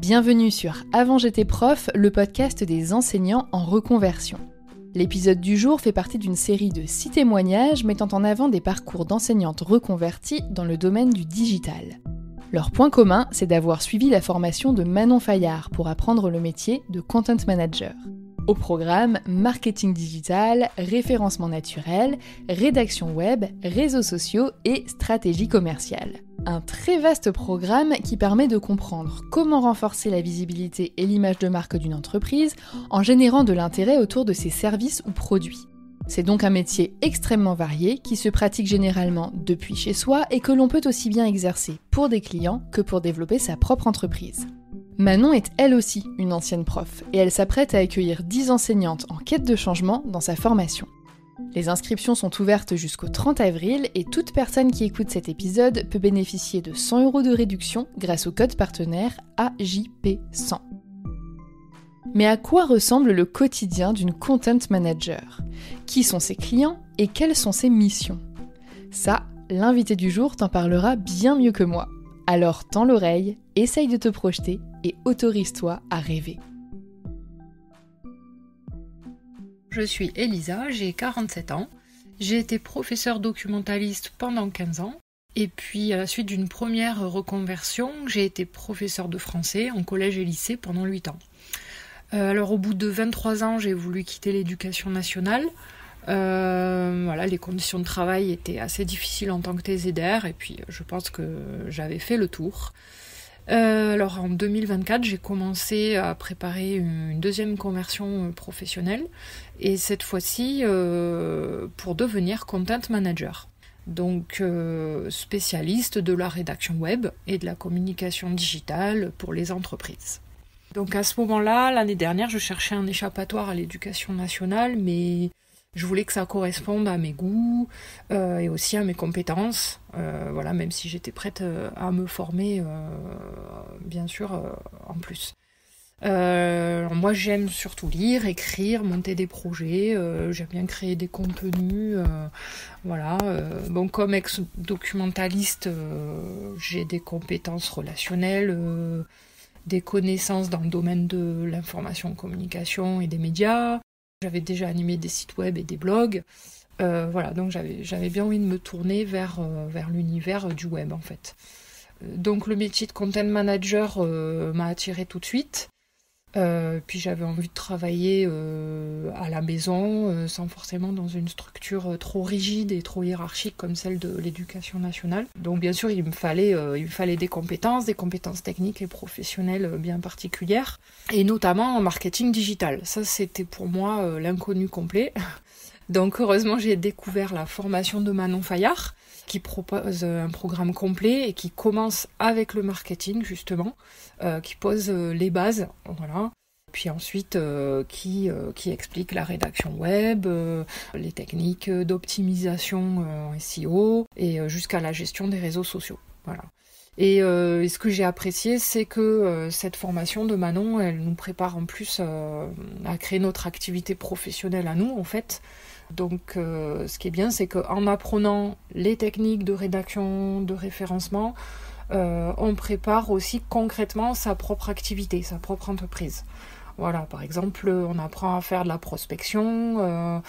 Bienvenue sur Avant j'étais prof, le podcast des enseignants en reconversion. L'épisode du jour fait partie d'une série de 6 témoignages mettant en avant des parcours d'enseignantes reconverties dans le domaine du digital. Leur point commun, c'est d'avoir suivi la formation de Manon Fayard pour apprendre le métier de Content Manager. Au programme, marketing digital, référencement naturel, rédaction web, réseaux sociaux et stratégie commerciale. Un très vaste programme qui permet de comprendre comment renforcer la visibilité et l'image de marque d'une entreprise en générant de l'intérêt autour de ses services ou produits. C'est donc un métier extrêmement varié qui se pratique généralement depuis chez soi et que l'on peut aussi bien exercer pour des clients que pour développer sa propre entreprise. Manon est elle aussi une ancienne prof et elle s'apprête à accueillir 10 enseignantes en quête de changement dans sa formation. Les inscriptions sont ouvertes jusqu'au 30 avril et toute personne qui écoute cet épisode peut bénéficier de 100 € de réduction grâce au code partenaire AJP100. Mais à quoi ressemble le quotidien d'une content manager ? Qui sont ses clients et quelles sont ses missions ? Ça, l'invité du jour t'en parlera bien mieux que moi. Alors tends l'oreille, essaye de te projeter et autorise-toi à rêver. Je suis Elisa, j'ai 47 ans. J'ai été professeure documentaliste pendant 15 ans. Et puis à la suite d'une première reconversion, j'ai été professeure de français en collège et lycée pendant 8 ans. Alors au bout de 23 ans, j'ai voulu quitter l'éducation nationale. Les conditions de travail étaient assez difficiles en tant que TZR et puis je pense que j'avais fait le tour. Alors en 2024, j'ai commencé à préparer une deuxième conversion professionnelle et cette fois-ci pour devenir content manager. Donc spécialiste de la rédaction web et de la communication digitale pour les entreprises. Donc à ce moment-là, l'année dernière, je cherchais un échappatoire à l'éducation nationale, mais je voulais que ça corresponde à mes goûts et aussi à mes compétences. Même si j'étais prête à me former, bien sûr, en plus. Moi, j'aime surtout lire, écrire, monter des projets. J'aime bien créer des contenus. Comme ex-documentaliste, j'ai des compétences relationnelles, des connaissances dans le domaine de l'information, communication et des médias. J'avais déjà animé des sites web et des blogs. Donc j'avais bien envie de me tourner vers l'univers du web en fait. Donc le métier de content manager m'a attirée tout de suite. Puis j'avais envie de travailler à la maison, sans forcément dans une structure trop rigide et trop hiérarchique comme celle de l'éducation nationale. Donc bien sûr, il me fallait des compétences techniques et professionnelles bien particulières, et notamment en marketing digital. Ça, c'était pour moi l'inconnu complet. Donc heureusement, j'ai découvert la formation de Manon Fayard, qui propose un programme complet et qui commence avec le marketing justement, qui pose les bases, voilà. Puis ensuite qui explique la rédaction web, les techniques d'optimisation en SEO et jusqu'à la gestion des réseaux sociaux, voilà. Et ce que j'ai apprécié, c'est que cette formation de Manon, elle nous prépare en plus à créer notre activité professionnelle à nous en fait. Donc ce qui est bien, c'est qu'en apprenant les techniques de rédaction, de référencement, on prépare aussi concrètement sa propre activité, sa propre entreprise. Voilà, par exemple, on apprend à faire de la prospection,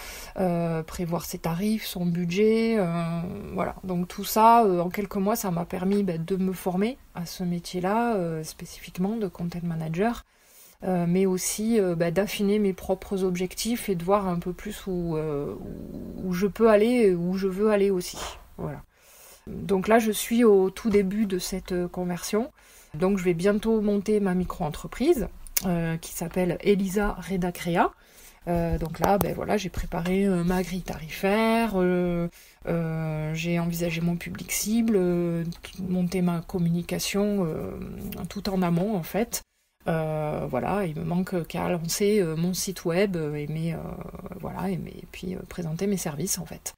prévoir ses tarifs, son budget, voilà. Donc tout ça, en quelques mois, ça m'a permis de me former à ce métier-là, spécifiquement de content manager. Mais aussi d'affiner mes propres objectifs et de voir un peu plus où je peux aller, où je veux aller aussi. Voilà. Donc là, je suis au tout début de cette conversion. Donc je vais bientôt monter ma micro-entreprise qui s'appelle Elisa Redacrea. Donc là, j'ai préparé ma grille tarifaire, j'ai envisagé mon public cible, monté ma communication tout en amont en fait. Il me manque qu'à lancer mon site web et puis présenter mes services en fait.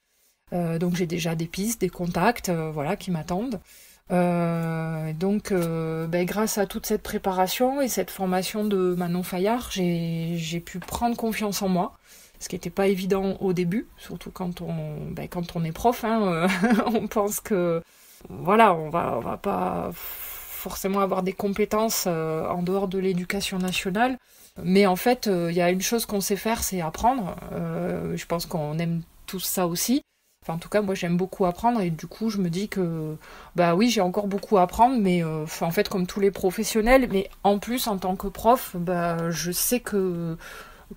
Donc j'ai déjà des pistes, des contacts qui m'attendent. Grâce à toute cette préparation et cette formation de Manon Fayard, j'ai pu prendre confiance en moi, ce qui n'était pas évident au début, surtout quand on est prof, on pense que on va pas forcément avoir des compétences en dehors de l'éducation nationale. Mais en fait, il y a une chose qu'on sait faire, c'est apprendre. Je pense qu'on aime tous ça aussi. Enfin, en tout cas, moi, j'aime beaucoup apprendre et du coup, je me dis que, oui, j'ai encore beaucoup à apprendre, mais en fait, comme tous les professionnels, mais en plus, en tant que prof, je sais que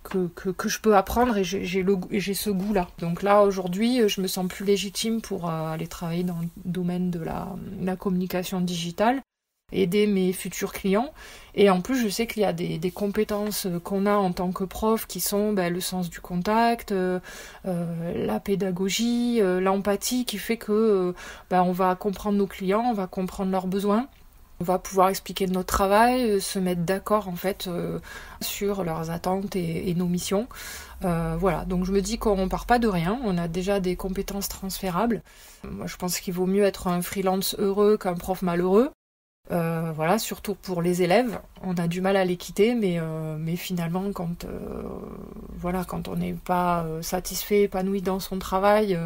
je peux apprendre et j'ai ce goût-là. Donc là, aujourd'hui, je me sens plus légitime pour aller travailler dans le domaine de la communication digitale, aider mes futurs clients. Et en plus, je sais qu'il y a des compétences qu'on a en tant que prof qui sont le sens du contact, la pédagogie, l'empathie, qui fait que on va comprendre nos clients, on va comprendre leurs besoins. On va pouvoir expliquer notre travail, se mettre d'accord en fait sur leurs attentes et nos missions. Voilà, donc je me dis qu'on part pas de rien, on a déjà des compétences transférables. Moi, je pense qu'il vaut mieux être un freelance heureux qu'un prof malheureux. Voilà, surtout pour les élèves, on a du mal à les quitter, mais finalement quand on n'est pas satisfait, épanoui dans son travail,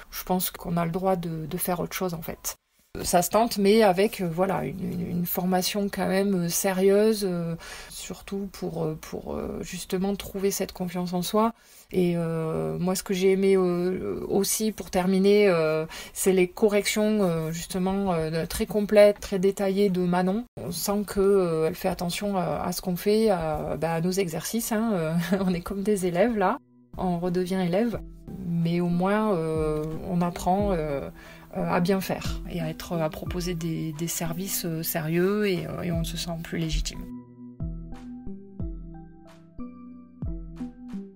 je pense qu'on a le droit de faire autre chose en fait. Ça se tente, mais avec une formation quand même sérieuse, surtout pour justement trouver cette confiance en soi. Et moi, ce que j'ai aimé aussi, pour terminer, c'est les corrections justement très complètes, très détaillées de Manon. On sent qu'elle fait attention à ce qu'on fait, à nos exercices. On est comme des élèves là, on redevient élève, mais au moins on apprend à bien faire et à proposer des services sérieux et on se sent plus légitime.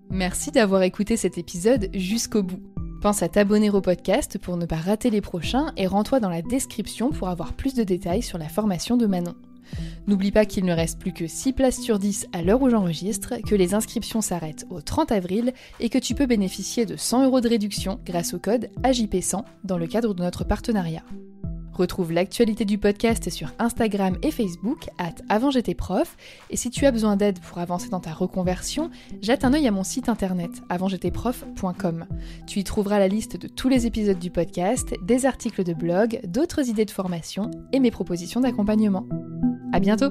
Merci d'avoir écouté cet épisode jusqu'au bout. Pense à t'abonner au podcast pour ne pas rater les prochains et rends-toi dans la description pour avoir plus de détails sur la formation de Manon. N'oublie pas qu'il ne reste plus que 6 places sur 10 à l'heure où j'enregistre, que les inscriptions s'arrêtent au 30 avril et que tu peux bénéficier de 100 € de réduction grâce au code AJP100 dans le cadre de notre partenariat. Retrouve l'actualité du podcast sur Instagram et Facebook @avantj'étaisprof et si tu as besoin d'aide pour avancer dans ta reconversion, jette un œil à mon site internet avantj'étaisprof.com. Tu y trouveras la liste de tous les épisodes du podcast, des articles de blog, d'autres idées de formation et mes propositions d'accompagnement. À bientôt!